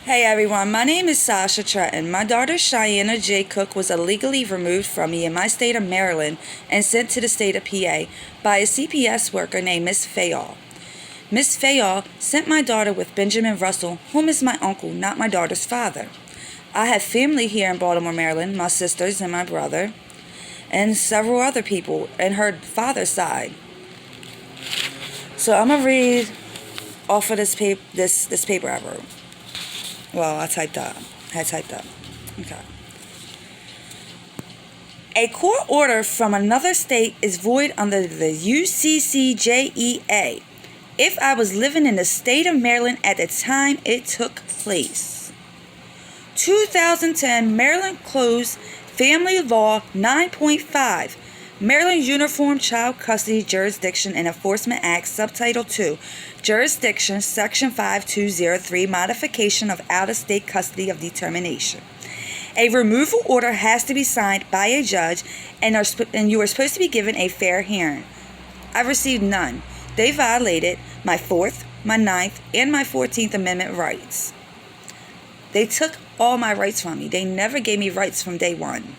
Hey everyone, my name is Sasha Tretton. My daughter Cheyenne J. Cook was illegally removed from me in my state of Maryland and sent to the state of PA by a CPS worker named Miss Fayall. Miss Fayall sent my daughter with Benjamin Russell, whom is my uncle, not my daughter's father. I have family here in Baltimore, Maryland, my sisters and my brother, and several other people in her father's side. So I'm going to read off of this paper I wrote. Well, I typed up. Okay. A court order from another state is void under the UCCJEA if I was living in the state of Maryland at the time it took place. 2010 Maryland Closed Family Law 9.5 Maryland Uniform Child Custody Jurisdiction and Enforcement Act, Subtitle 2, Jurisdiction, Section 5203, Modification of Out-of-State Custody of Determination. A removal order has to be signed by a judge, and you are supposed to be given a fair hearing. I received none. They violated my 4th, my 9th, and my 14th Amendment rights. They took all my rights from me. They never gave me rights from day one.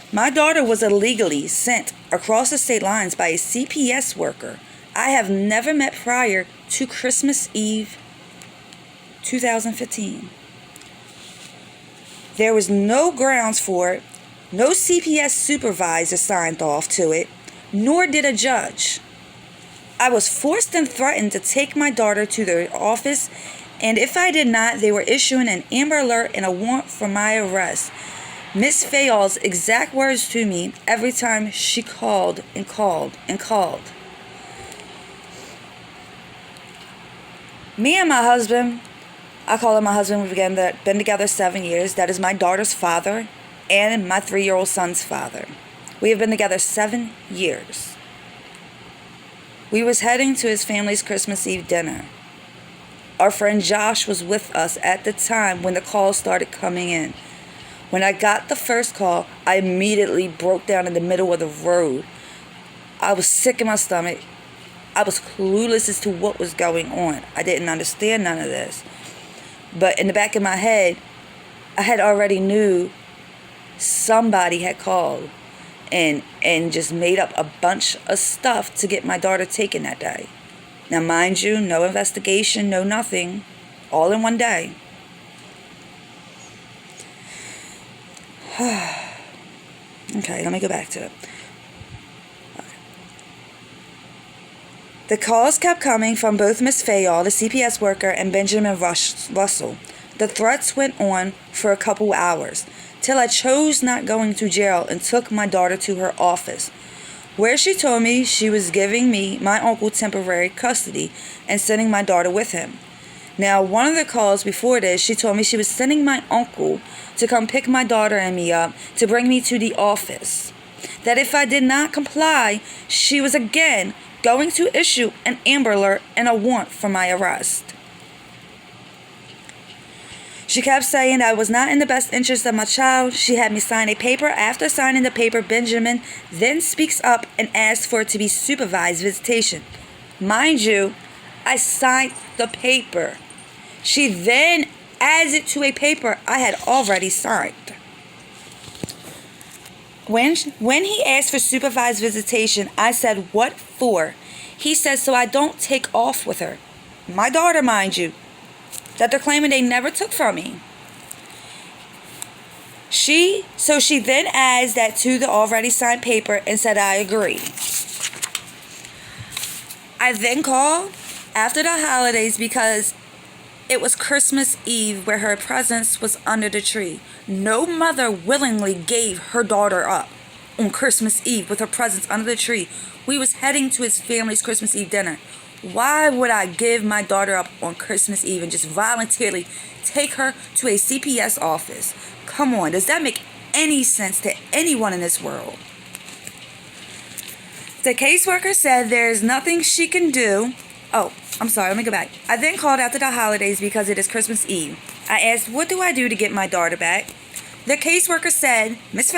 My daughter was illegally sent across the state lines by a CPS worker I have never met prior to Christmas Eve 2015. There was no grounds for it, no CPS supervisor signed off to it, nor did a judge. I was forced and threatened to take my daughter to their office, and if I did not, they were issuing an Amber Alert and a warrant for my arrest. Miss Fayall's exact words to me every time she called and called and called. Me and my husband, I call him my husband, we've been together 7 years. That is my daughter's father and my 3-year-old son's father. We have been together 7 years. We was heading to his family's Christmas Eve dinner. Our friend Josh was with us at the time when the calls started coming in. When I got the first call, I immediately broke down in the middle of the road. I was sick in my stomach. I was clueless as to what was going on. I didn't understand none of this. But in the back of my head, I had already knew somebody had called and just made up a bunch of stuff to get my daughter taken that day. Now, mind you, no investigation, no nothing, all in one day. Okay, let me go back to it. Okay. The calls kept coming from both Miss Fayall, the CPS worker, and Benjamin Russell. The threats went on for a couple hours, till I chose not going to jail and took my daughter to her office, where she told me she was giving me my uncle temporary custody and sending my daughter with him. Now, one of the calls before this, she told me she was sending my uncle to come pick my daughter and me up to bring me to the office. That if I did not comply, she was again going to issue an Amber Alert and a warrant for my arrest. She kept saying I was not in the best interest of my child. She had me sign a paper. After signing the paper, Benjamin then speaks up and asks for it to be supervised visitation. Mind you, I signed the paper. She then adds it to a paper I had already signed. When he asked for supervised visitation, I said, "What for?" He said, "So I don't take off with her." My daughter, mind you, that they're claiming they never took from me. She then adds that to the already signed paper and said, "I agree." I then called after the holidays because it was Christmas Eve where her presence was under the tree. No mother willingly gave her daughter up on Christmas Eve with her presence under the tree. We was heading to his family's Christmas Eve dinner. Why would I give my daughter up on Christmas Eve and just voluntarily take her to a CPS office? Come on, does that make any sense to anyone in this world? The caseworker said there is nothing she can do. Oh, I'm sorry, let me go back. I then called after the holidays because it is Christmas Eve. I asked, what do I do to get my daughter back? The caseworker said, Miss